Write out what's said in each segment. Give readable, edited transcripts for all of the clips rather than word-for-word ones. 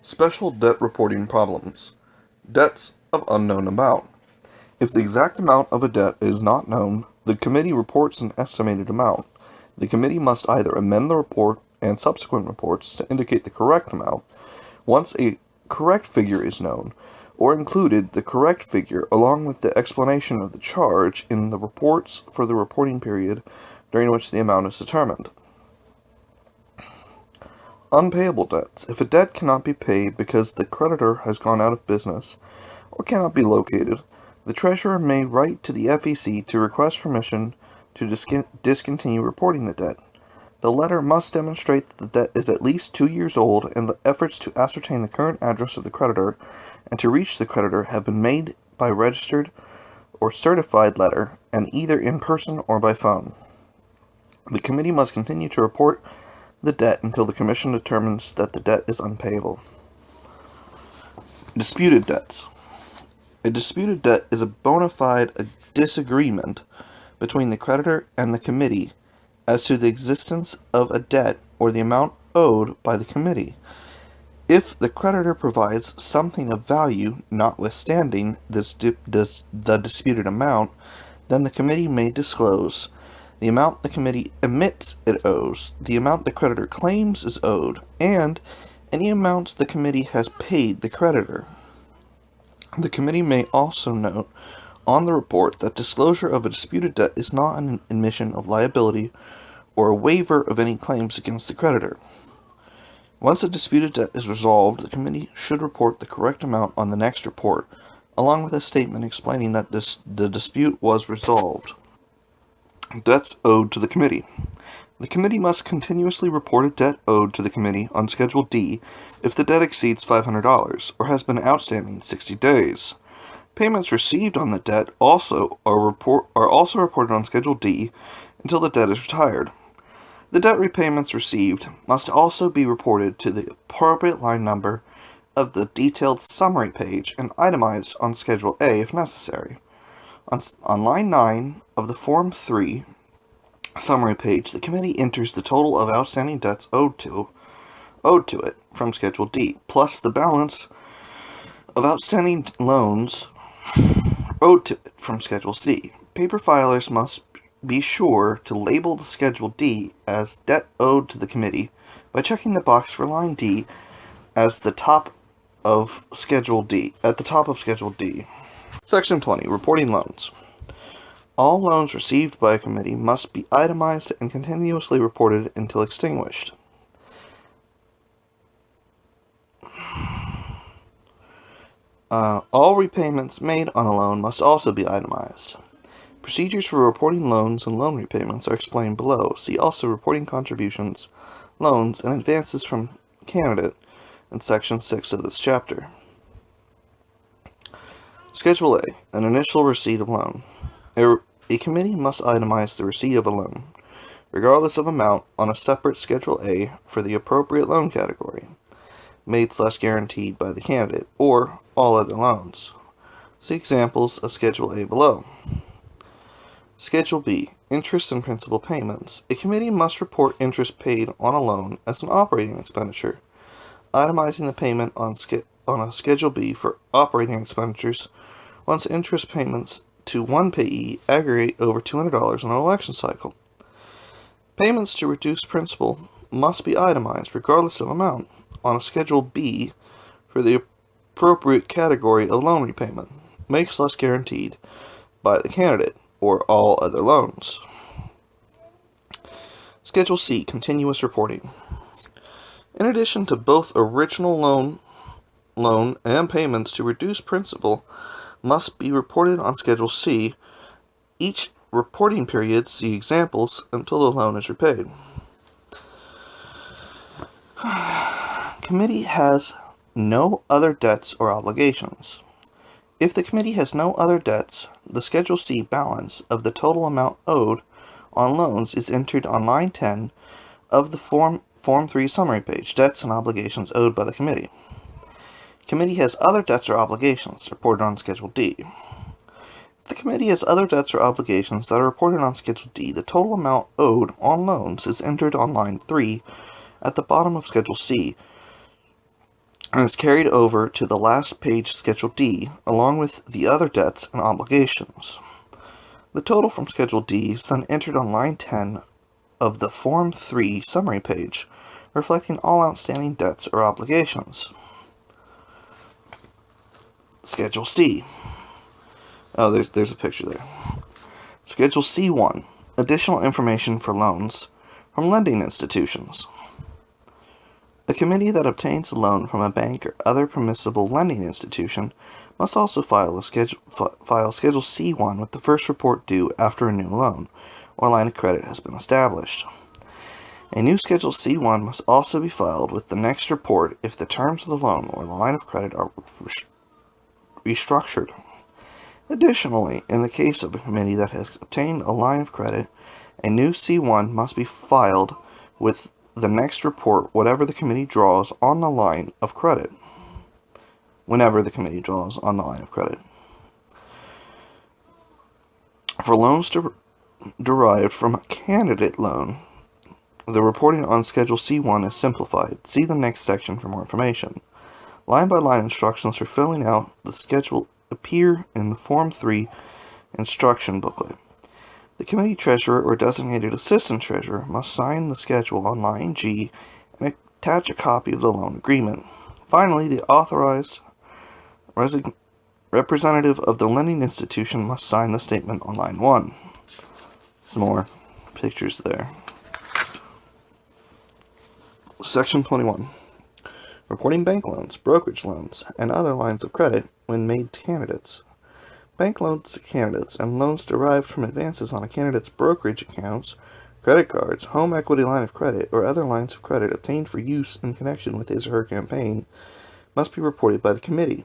Special debt reporting problems. Debts of unknown amount. If the exact amount of a debt is not known, the committee reports an estimated amount. The committee must either amend the report and subsequent reports to indicate the correct amount once a correct figure is known, or included the correct figure along with the explanation of the charge in the reports for the reporting period during which the amount is determined. Unpayable debts. If a debt cannot be paid because the creditor has gone out of business or cannot be located, the treasurer may write to the FEC to request permission to discontinue reporting the debt. The letter must demonstrate that the debt is at least 2 years old, and the efforts to ascertain the current address of the creditor and to reach the creditor have been made by registered or certified letter, and either in person or by phone. The committee must continue to report the debt until the commission determines that the debt is unpayable. Disputed debts. A disputed debt is a bona fide disagreement between the creditor and the committee as to the existence of a debt or the amount owed by the committee. If the creditor provides something of value notwithstanding the disputed amount, then the committee may disclose the amount the committee admits it owes, the amount the creditor claims is owed, and any amounts the committee has paid the creditor. The committee may also note on the report that disclosure of a disputed debt is not an admission of liability or a waiver of any claims against the creditor. Once a disputed debt is resolved, the committee should report the correct amount on the next report, along with a statement explaining that the dispute was resolved. Debts owed to the committee. The committee must continuously report a debt owed to the committee on Schedule D if the debt exceeds $500 or has been outstanding 60 days. Payments received on the debt are also reported on Schedule D until the debt is retired. The debt repayments received must also be reported to the appropriate line number of the detailed summary page and itemized on Schedule A if necessary. On line 9 of the Form 3 summary page, the committee enters the total of outstanding debts owed to it from Schedule D, plus the balance of outstanding loans owed to it from Schedule C. Paper filers must be sure to label the Schedule D as debt owed to the committee by checking the box for line D as the top of Schedule D, at the top of Schedule D. Section 20. Reporting loans. All loans received by a committee must be itemized and continuously reported until extinguished. All repayments made on a loan must also be itemized. Procedures for reporting loans and loan repayments are explained below. See also reporting contributions, loans, and advances from candidate in Section 6 of this chapter. Schedule A. An initial receipt of loan. A committee must itemize the receipt of a loan, regardless of amount, on a separate Schedule A for the appropriate loan category, made/guaranteed by the candidate, or all other loans. See examples of Schedule A below. Schedule B. Interest and principal payments. A committee must report interest paid on a loan as an operating expenditure, itemizing the payment on a Schedule B for operating expenditures once interest payments to one payee aggregate over $200 in an election cycle. Payments to reduce principal must be itemized, regardless of amount, on a Schedule B for the appropriate category of loan repayment, make/guaranteed by the candidate, or all other loans. Schedule C. Continuous reporting. In addition to both original loan and payments to reduce principal must be reported on Schedule C. Each reporting period, see examples, until the loan is repaid. Committee has no other debts or obligations. If the committee has no other debts, the Schedule C balance of the total amount owed on loans is entered on line 10 of the Form 3 summary page, debts and obligations owed by the committee. Committee has other debts or obligations reported on Schedule D. If the committee has other debts or obligations that are reported on Schedule D, the total amount owed on loans is entered on line 3 at the bottom of Schedule C and is carried over to the last page Schedule D, along with the other debts and obligations. The total from Schedule D is then entered on line 10 of the Form 3 summary page, reflecting all outstanding debts or obligations. Schedule C. Oh, there's a picture there. Schedule C1. Additional information for loans from lending institutions. A committee that obtains a loan from a bank or other permissible lending institution must also file Schedule C1 with the first report due after a new loan or line of credit has been established. A new Schedule C1 must also be filed with the next report if the terms of the loan or the line of credit are restructured. Additionally, in the case of a committee that has obtained a line of credit, a new C1 must be filed with the next report whenever the committee draws on the line of credit. For loans derived from a candidate loan, the reporting on Schedule C1 is simplified. See the next section for more information. Line-by-line instructions for filling out the schedule appear in the Form 3 instruction booklet. The committee treasurer or designated assistant treasurer must sign the schedule on line G and attach a copy of the loan agreement. Finally, the authorized representative of the lending institution must sign the statement on line 1. Some more pictures there. Section 21. Reporting bank loans, brokerage loans, and other lines of credit when made to candidates. Bank loans to candidates and loans derived from advances on a candidate's brokerage accounts, credit cards, home equity line of credit, or other lines of credit obtained for use in connection with his or her campaign must be reported by the committee.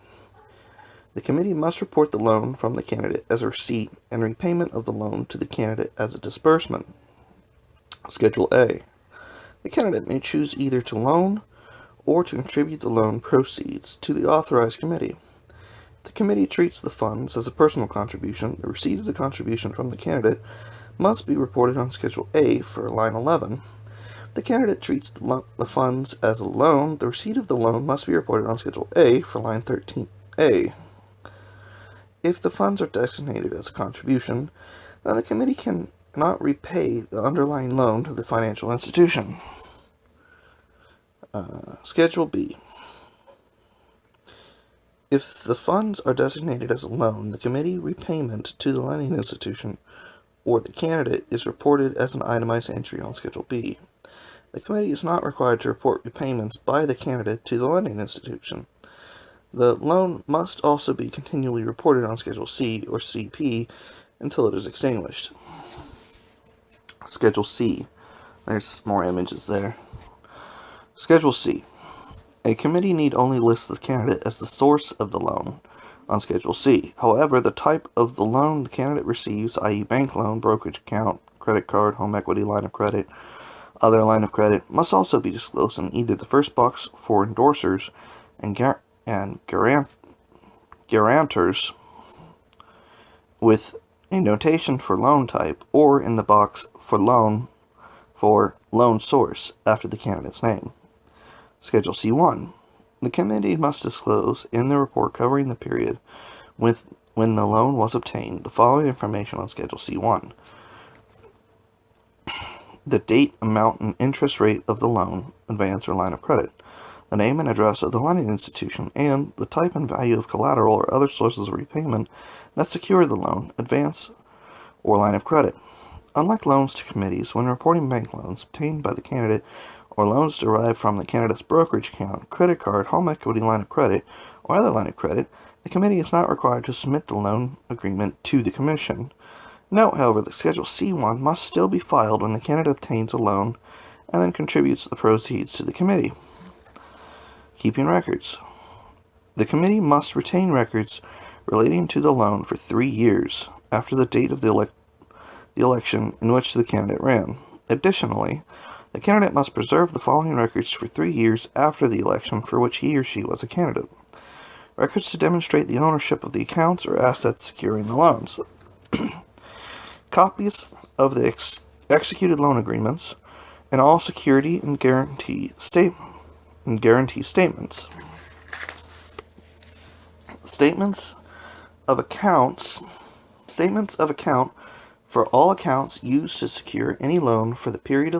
The committee must report the loan from the candidate as a receipt and repayment of the loan to the candidate as a disbursement. Schedule A. The candidate may choose either to loan or to contribute the loan proceeds to the authorized committee. The committee treats the funds as a personal contribution. The receipt of the contribution from the candidate must be reported on Schedule A for line 11. If the candidate treats the funds as a loan, the receipt of the loan must be reported on Schedule A for line 13A. If the funds are designated as a contribution, then the committee cannot repay the underlying loan to the financial institution. Schedule B. If the funds are designated as a loan, the committee repayment to the lending institution or the candidate is reported as an itemized entry on Schedule B. The committee is not required to report repayments by the candidate to the lending institution. The loan must also be continually reported on Schedule C or CP until it is extinguished. Schedule C. There's more images there. Schedule C. A committee need only list the candidate as the source of the loan on Schedule C. However, the type of the loan the candidate receives, i.e. bank loan, brokerage account, credit card, home equity line of credit, other line of credit, must also be disclosed in either the first box for endorsers and guarantors with a notation for loan type, or in the box for loan source after the candidate's name. Schedule C1. The committee must disclose in the report covering the period when the loan was obtained the following information on Schedule C1. The date, amount, and interest rate of the loan, advance, or line of credit, the name and address of the lending institution, and the type and value of collateral or other sources of repayment that secure the loan, advance, or line of credit. Unlike loans to committees, when reporting bank loans obtained by the candidate or loans derived from the candidate's brokerage account, credit card, home equity line of credit, or other line of credit, the committee is not required to submit the loan agreement to the commission. Note, however, that Schedule C1 must still be filed when the candidate obtains a loan and then contributes the proceeds to the committee. Keeping records. The committee must retain records relating to the loan for 3 years after the date of the election in which the candidate ran. Additionally, the candidate must preserve the following records for 3 years after the election for which he or she was a candidate. Records to demonstrate the ownership of the accounts or assets securing the loans. Copies of the executed loan agreements and all security and guarantee statements. Statements of account for all accounts used to secure any loan for the period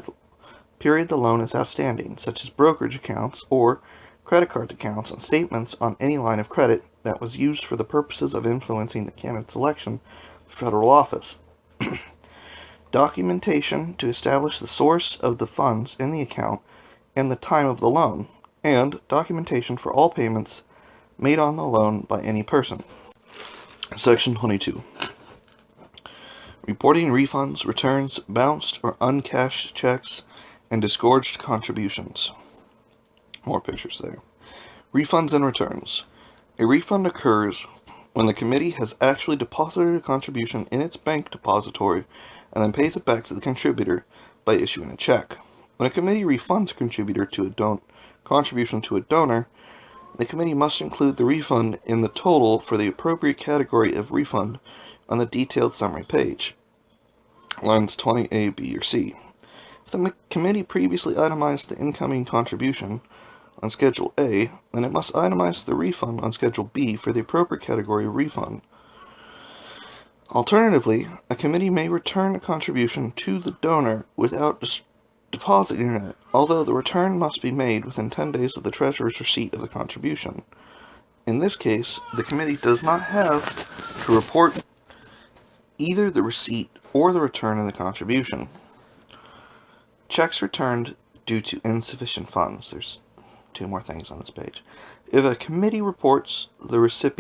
the loan is outstanding, such as brokerage accounts or credit card accounts, and statements on any line of credit that was used for the purposes of influencing the candidate's election for federal office. Documentation to establish the source of the funds in the account and the time of the loan, and documentation for all payments made on the loan by any person. Section 22. Reporting refunds, returns, bounced or uncashed checks, and disgorged contributions. More pictures there. Refunds and returns. A refund occurs when the committee has actually deposited a contribution in its bank depository and then pays it back to the contributor by issuing a check. When a committee refunds a contribution to a donor, the committee must include the refund in the total for the appropriate category of refund on the detailed summary page, lines 20A, B, or C. If the committee previously itemized the incoming contribution on Schedule A, then it must itemize the refund on Schedule B for the appropriate category of refund. Alternatively, a committee may return a contribution to the donor without depositing it, although the return must be made within 10 days of the treasurer's receipt of the contribution. In this case, the committee does not have to report either the receipt or the return of the contribution. Checks returned due to insufficient funds. There's two more things on this page. If a committee reports the receipt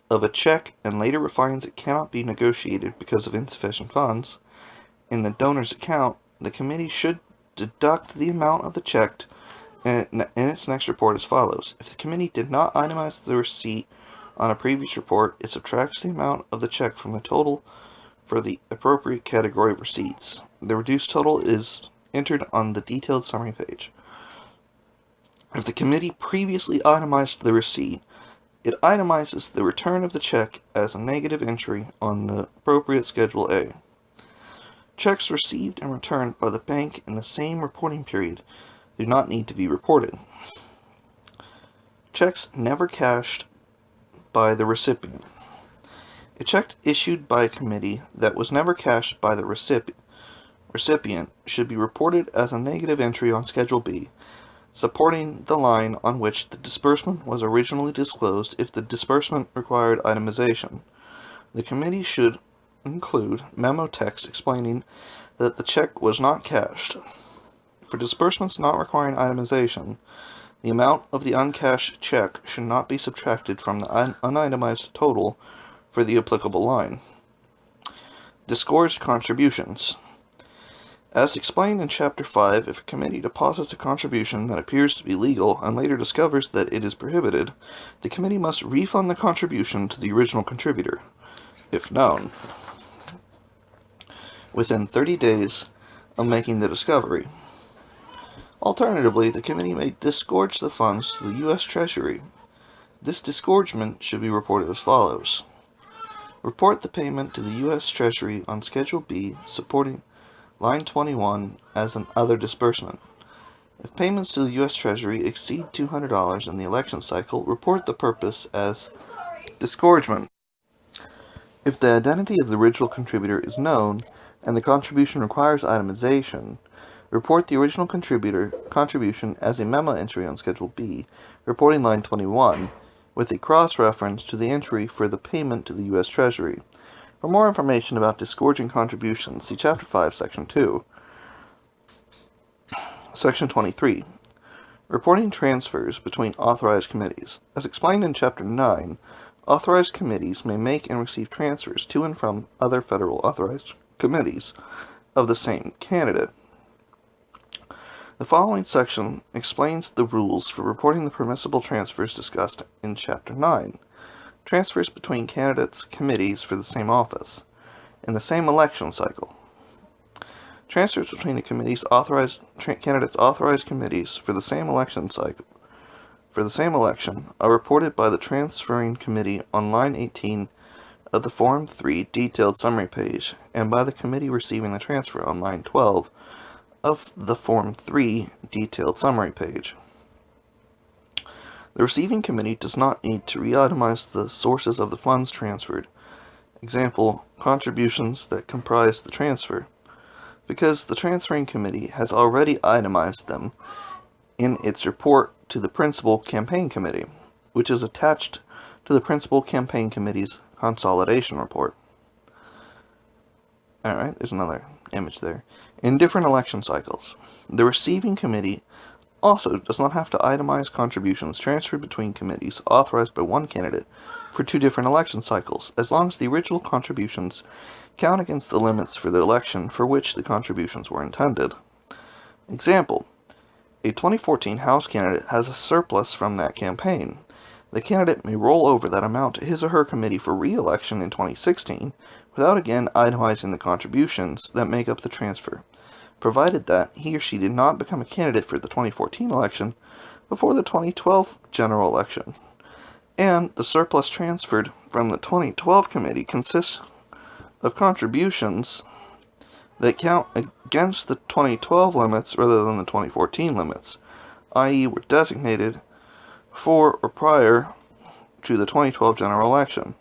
of a check and later finds it cannot be negotiated because of insufficient funds in the donor's account, the committee should deduct the amount of the check in its next report as follows. If the committee did not itemize the receipt on a previous report, it subtracts the amount of the check from the total for the appropriate category of receipts. The reduced total is entered on the detailed summary page. If the committee previously itemized the receipt, it itemizes the return of the check as a negative entry on the appropriate Schedule A. Checks received and returned by the bank in the same reporting period do not need to be reported. Checks never cashed by the recipient. A check issued by a committee that was never cashed by the recipient should be reported as a negative entry on Schedule B, supporting the line on which the disbursement was originally disclosed if the disbursement required itemization. The committee should include memo text explaining that the check was not cashed. For disbursements not requiring itemization, the amount of the uncashed check should not be subtracted from the unitemized total for the applicable line. Disgorged contributions. As explained in Chapter 5, if a committee deposits a contribution that appears to be legal and later discovers that it is prohibited, the committee must refund the contribution to the original contributor, if known, within 30 days of making the discovery. Alternatively, the committee may disgorge the funds to the U.S. Treasury. This disgorgement should be reported as follows. Report the payment to the U.S. Treasury on Schedule B, supporting line 21 as an other disbursement. If payments to the U.S. Treasury exceed $200 in the election cycle, report the purpose as disgorgement. If the identity of the original contributor is known and the contribution requires itemization, report the original contribution as a memo entry on Schedule B, reporting line 21, with a cross-reference to the entry for the payment to the U.S. Treasury. For more information about disgorging contributions, see Chapter 5, Section 2. Section 23. Reporting transfers between authorized committees. As explained in Chapter 9, authorized committees may make and receive transfers to and from other federal authorized committees of the same candidate. The following section explains the rules for reporting the permissible transfers discussed in Chapter 9. Transfers between candidates' committees for the same office in the same election cycle. Transfers between the candidates' authorized committees for the same election are reported by the transferring committee on line 18 of the Form 3 detailed summary page and by the committee receiving the transfer on line 12 of the Form 3 detailed summary page. The receiving committee does not need to re-itemize the sources of the funds transferred, example, contributions that comprise the transfer, because the transferring committee has already itemized them in its report to the Principal Campaign Committee, which is attached to the Principal Campaign Committee's consolidation report. Alright, there's another image there. In different election cycles, the receiving committee also does not have to itemize contributions transferred between committees authorized by one candidate for two different election cycles, as long as the original contributions count against the limits for the election for which the contributions were intended. Example, a 2014 House candidate has a surplus from that campaign. The candidate may roll over that amount to his or her committee for re-election in 2016 without again itemizing the contributions that make up the transfer, provided that he or she did not become a candidate for the 2014 election before the 2012 general election, and the surplus transferred from the 2012 committee consists of contributions that count against the 2012 limits rather than the 2014 limits, i.e. were designated for or prior to the 2012 general election.